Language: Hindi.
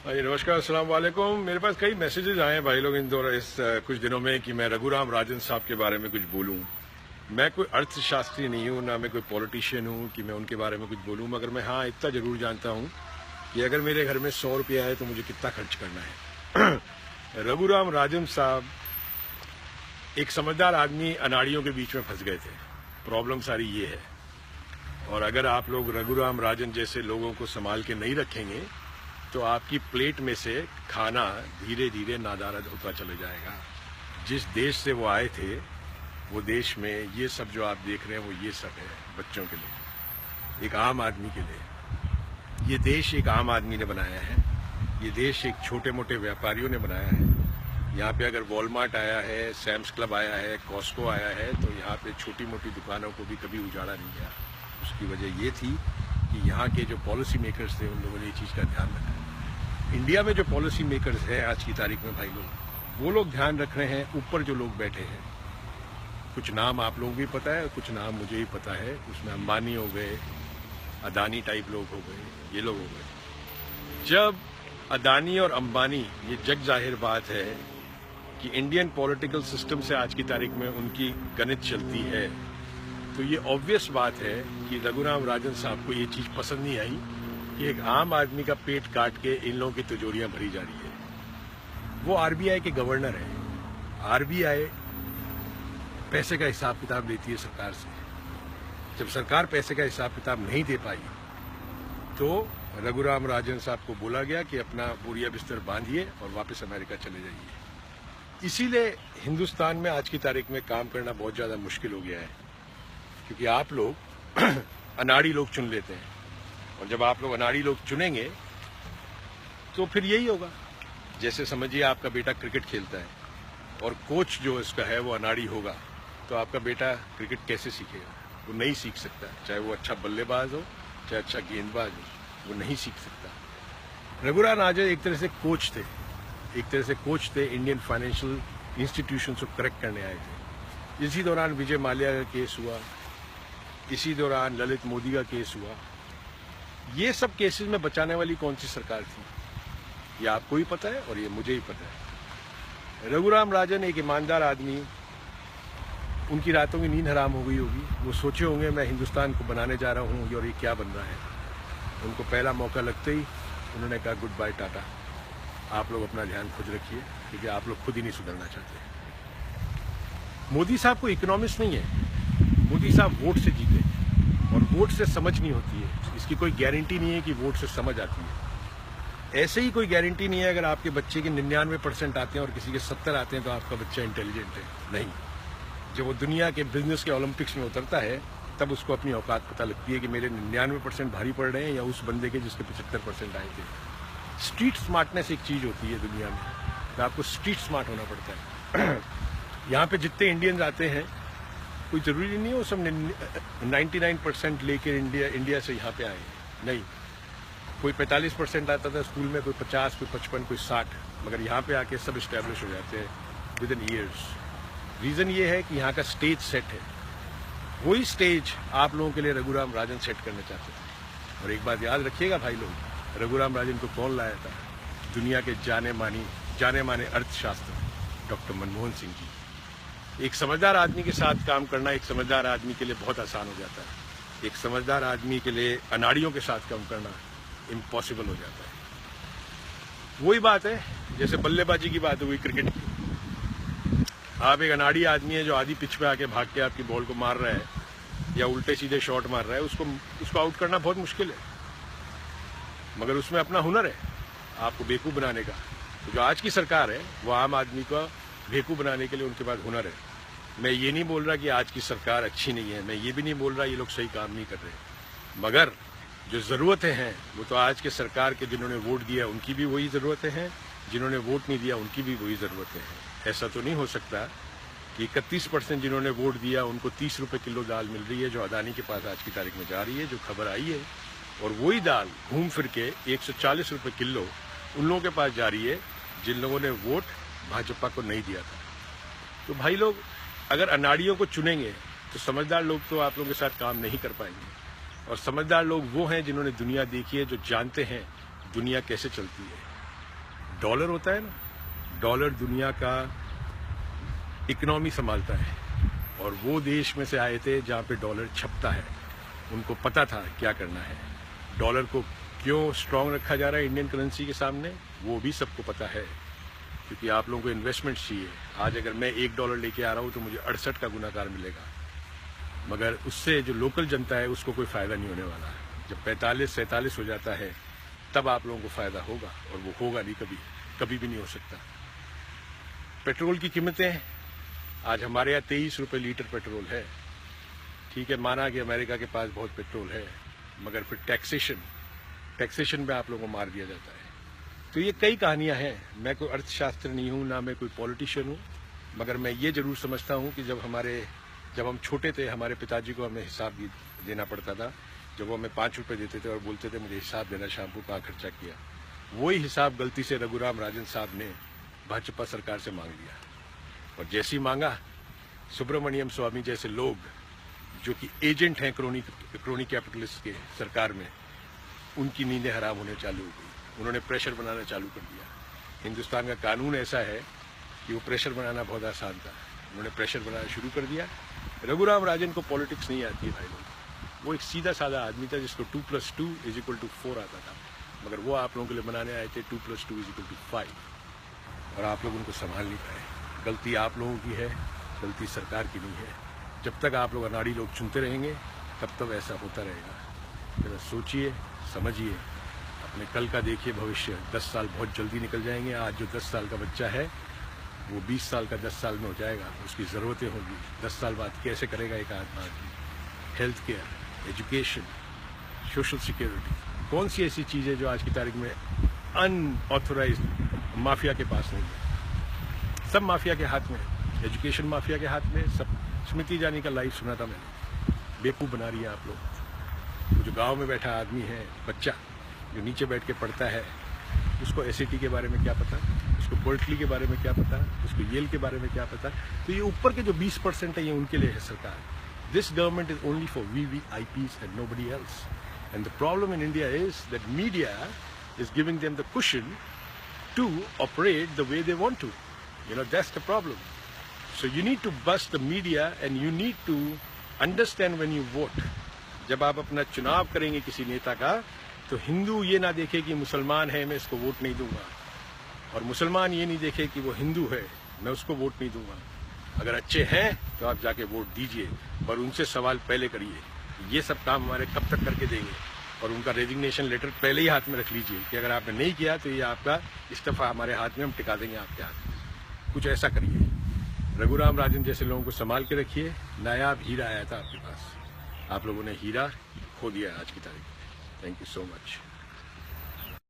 जी नमस्कार, अस्सलाम वालेकुम। मेरे पास कई मैसेजेस आए हैं भाई लोग इस कुछ दिनों में कि मैं रघुराम राजन साहब के बारे में कुछ बोलूं। मैं कोई अर्थशास्त्री नहीं हूं, ना मैं कोई पॉलिटिशियन हूं कि मैं उनके बारे में कुछ बोलूं, मगर मैं हाँ इतना जरूर जानता हूं कि अगर मेरे घर में 100 रुपया है तो मुझे कितना खर्च करना है। रघुराम राजन साहब एक समझदार आदमी अनाड़ियों के बीच में फंस गए थे। प्रॉब्लम सारी ये है, और अगर आप लोग रघुराम राजन जैसे लोगों को संभाल के नहीं रखेंगे तो आपकी प्लेट में से खाना धीरे धीरे नादारद होता चले जाएगा। जिस देश से वो आए थे वो देश में ये सब जो आप देख रहे हैं वो ये सब है बच्चों के लिए, एक आम आदमी के लिए। ये देश एक आम आदमी ने बनाया है, ये देश एक छोटे मोटे व्यापारियों ने बनाया है। यहाँ पे अगर वॉलमार्ट आया है, सैम्स क्लब आया है, कॉस्को आया है, तो यहाँ पे छोटी मोटी दुकानों को भी कभी उजाड़ा नहीं गया। उसकी वजह ये थी कि यहाँ के जो पॉलिसी मेकर्स थे उन लोगों ने ये चीज़ का ध्यान रखा। इंडिया में जो पॉलिसी मेकर्स हैं आज की तारीख में भाई लोग, वो लोग ध्यान रख रहे हैं। ऊपर जो लोग बैठे हैं, कुछ नाम आप लोगों को भी पता है, कुछ नाम मुझे भी पता है। उसमें अंबानी हो गए, अदानी टाइप लोग हो गए, ये लोग हो गए। जब अदानी और अंबानी, ये जग जाहिर बात है कि इंडियन पॉलिटिकल सिस्टम से आज की तारीख में उनकी गणित चलती है, तो ये ऑब्वियस बात है कि रघुराम राजन साहब को ये चीज पसंद नहीं आई कि एक आम आदमी का पेट काट के इन लोगों की तिजोरियां भरी जा रही है। वो आरबीआई के गवर्नर है। आरबीआई पैसे का हिसाब किताब लेती है सरकार से। जब सरकार पैसे का हिसाब किताब नहीं दे पाई तो रघुराम राजन साहब को बोला गया कि अपना बोरिया बिस्तर बांधिए और वापस अमेरिका चले जाइए। इसीलिए हिंदुस्तान में आज की तारीख में काम करना बहुत ज्यादा मुश्किल हो गया है, क्योंकि आप लोग अनाड़ी लोग चुन लेते हैं, और जब आप लोग अनाड़ी लोग चुनेंगे तो फिर यही होगा। जैसे समझिए आपका बेटा क्रिकेट खेलता है और कोच जो इसका है वो अनाड़ी होगा, तो आपका बेटा क्रिकेट कैसे सीखेगा? वो नहीं सीख सकता। चाहे वो अच्छा बल्लेबाज हो, चाहे अच्छा गेंदबाज हो, वो नहीं सीख सकता। रघुराम राजन एक तरह से कोच थे, इंडियन फाइनेंशियल इंस्टीट्यूशन को करेक्ट करने आए थे। इसी दौरान विजय माल्या का केस हुआ, इसी दौरान ललित मोदी का केस हुआ। ये सब केसेस में बचाने वाली कौन सी सरकार थी, ये आपको ही पता है और ये मुझे ही पता है। रघुराम राजन एक ईमानदार आदमी, उनकी रातों की नींद हराम हो गई होगी। वो सोचे होंगे मैं हिंदुस्तान को बनाने जा रहा हूँ और ये क्या बन रहा है। उनको पहला मौका लगते ही उन्होंने कहा गुड बाय टाटा, आप लोग अपना ध्यान खुद रखिए, क्योंकि आप लोग खुद ही नहीं सुधरना चाहते। मोदी साहब को इकोनॉमिस्ट नहीं है, मोदी साहब वोट से जीते, और वोट से समझ नहीं होती है। इसकी कोई गारंटी नहीं है कि वोट से समझ आती है। ऐसे ही कोई गारंटी नहीं है अगर आपके बच्चे के 99% आते हैं और किसी के 70 आते हैं तो आपका बच्चा इंटेलिजेंट है। नहीं, जब वो दुनिया के बिजनेस के ओलंपिक्स में उतरता है तब उसको अपनी औकात पता लगती है कि मेरे 99% भारी पड़ रहे हैं या उस बंदे के जिसके 75% आए थे। स्ट्रीट स्मार्टनेस एक चीज होती है दुनिया में, तो आपको स्ट्रीट स्मार्ट होना पड़ता है। यहाँ पे जितने इंडियंस आते हैं, कोई जरूरी नहीं है वो सब 99% लेकर इंडिया से यहाँ पे आए। नहीं, कोई 45% आता था स्कूल में, कोई 50, कोई 55, कोई 60, मगर यहाँ पे आके सब इस्टेब्लिश हो जाते हैं विद इन ईयर्स। रीजन ये है कि यहाँ का स्टेज सेट है। वही स्टेज आप लोगों के लिए रघुराम राजन सेट करना चाहते थे। और एक बात याद रखिएगा भाई लोग, रघुराम राजन को कौन लाया था? दुनिया के जाने माने अर्थशास्त्री डॉक्टर मनमोहन सिंह जी। एक समझदार आदमी के साथ काम करना एक समझदार आदमी के लिए बहुत आसान हो जाता है। एक समझदार आदमी के लिए अनाड़ियों के साथ काम करना इम्पॉसिबल हो जाता है। वही बात है जैसे बल्लेबाजी की बात हुई क्रिकेट की। आप एक अनाड़ी आदमी है जो आधी पिच पे आके भाग के आपकी बॉल को मार रहा है या उल्टे सीधे शॉट मार रहा है, उसको आउट करना बहुत मुश्किल है, मगर उसमें अपना हुनर है आपको बेवकूफ बनाने का। तो जो आज की सरकार है वो आम आदमी का बेवकूफ बनाने के लिए उनके पास हुनर है। मैं ये नहीं बोल रहा कि आज की सरकार अच्छी नहीं है, मैं ये भी नहीं बोल रहा ये लोग सही काम नहीं कर रहे, मगर जो जरूरतें हैं वो तो आज के सरकार के जिन्होंने वोट दिया उनकी भी वही जरूरतें हैं, जिन्होंने वोट नहीं दिया उनकी भी वही जरूरतें हैं। ऐसा तो नहीं हो सकता कि 31% जिन्होंने वोट दिया उनको 30 रुपए किलो दाल मिल रही है जो अदानी के पास आज की तारीख में जा रही है, जो खबर आई है, और वही दाल घूम फिर के 140 रुपए किलो उन लोगों के पास जा रही है जिन लोगों ने वोट भाजपा को नहीं दिया था। तो भाई लोग अगर अनाड़ियों को चुनेंगे तो समझदार लोग तो आप लोगों के साथ काम नहीं कर पाएंगे, और समझदार लोग वो हैं जिन्होंने दुनिया देखी है, जो जानते हैं दुनिया कैसे चलती है। डॉलर होता है ना, डॉलर दुनिया का इकोनॉमी संभालता है, और वो देश में से आए थे जहाँ पे डॉलर छपता है। उनको पता था क्या करना है। डॉलर को क्यों स्ट्रांग रखा जा रहा है इंडियन करेंसी के सामने, वो भी सबको पता है, क्योंकि आप लोगों को इन्वेस्टमेंट चाहिए। आज अगर मैं $1 लेके आ रहा हूँ तो मुझे 68 का गुनाकार मिलेगा, मगर उससे जो लोकल जनता है उसको कोई फायदा नहीं होने वाला। जब 45-47 हो जाता है तब आप लोगों को फायदा होगा, और वो होगा नहीं, कभी भी नहीं हो सकता। पेट्रोल की कीमतें आज हमारे यहाँ 23 रुपये लीटर पेट्रोल है। ठीक है, माना कि अमेरिका के पास बहुत पेट्रोल है, मगर फिर टैक्सेशन पे आप लोगों को मार दिया जाता है। तो ये कई कहानियां हैं। मैं कोई अर्थशास्त्र नहीं हूँ, ना मैं कोई पॉलिटिशियन हूँ, मगर मैं ये जरूर समझता हूँ कि जब हम छोटे थे, हमारे पिताजी को हमें हिसाब देना पड़ता था। जब वो हमें 5 रुपये देते थे और बोलते थे मुझे हिसाब देना, शैम्पू कहाँ खर्चा किया, वही हिसाब गलती से रघुराम राजन साहब ने भाजपा सरकार से मांग लिया। और जैसे ही मांगा, सुब्रमण्यम स्वामी जैसे लोग जो कि एजेंट हैं क्रोनी कैपिटलिस्ट के सरकार में, उनकी नींदें हराम होने चालू हो गई। उन्होंने प्रेशर बनाना चालू कर दिया। हिंदुस्तान का कानून ऐसा है कि वो प्रेशर बनाना बहुत आसान था। उन्होंने प्रेशर बनाना शुरू कर दिया। रघुराम राजन को पॉलिटिक्स नहीं आती है भाई लोग। वो एक सीधा साधा आदमी था जिसको 2+2 = 4 आता था, मगर वो आप लोगों के लिए बनाने आए थे 2+2 = 5, और आप लोग उनको संभाल नहीं पाए। गलती आप लोगों की है, गलती सरकार की नहीं है। जब तक आप लोग अनाड़ी लोग चुनते रहेंगे तब तक ऐसा होता रहेगा। जरा सोचिए, समझिए, अपने कल का देखिए भविष्य। 10 साल बहुत जल्दी निकल जाएंगे। आज जो 10 साल का बच्चा है वो 20 साल का 10 साल में हो जाएगा। उसकी ज़रूरतें होंगी 10 साल बाद। कैसे करेगा एक आदमी? Health care, education, social security, कौन सी ऐसी चीज़ है जो आज की तारीख में अनऑथोराइज्ड माफिया के पास नहीं है? सब माफिया के हाथ में है। एजुकेशन माफिया के हाथ में सब। स्मृति ईरानी का लाइव सुना था मैंने। बेवकूफ़ बना रही है आप लोग। वो जो गांव में बैठा आदमी है, बच्चा जो नीचे बैठ के पढ़ता है, उसको एसएटी के बारे में क्या पता, उसको बर्कली के बारे में क्या पता, उसको येल के बारे में क्या पता। तो ये ऊपर के जो 20% है, ये उनके लिए है सरकार। This government is only for VVIPs and nobody else. And the problem in India is that media is giving them the cushion to operate the way they want to. That's the problem. So you need to bust the media and you need to understand when you vote. जब आप अपना चुनाव करेंगे किसी नेता का, तो हिंदू ये ना देखे कि मुसलमान है मैं इसको वोट नहीं दूंगा, और मुसलमान ये नहीं देखे कि वो हिंदू है मैं उसको वोट नहीं दूंगा। अगर अच्छे हैं तो आप जाके वोट दीजिए, पर उनसे सवाल पहले करिए। ये सब काम हमारे कब तक करके देंगे? और उनका रेजिग्नेशन लेटर पहले ही हाथ में रख लीजिए कि अगर आपने नहीं किया तो ये आपका इस्तीफा हमारे हाथ में, हम टिका देंगे आपके हाथ में। कुछ ऐसा करिए। रघुराम राजन जैसे लोगों को संभाल के रखिए। नायाब हीरा आया था आपके पास, आप लोगों ने हीरा खो दिया आज की तारीख में। Thank you so much.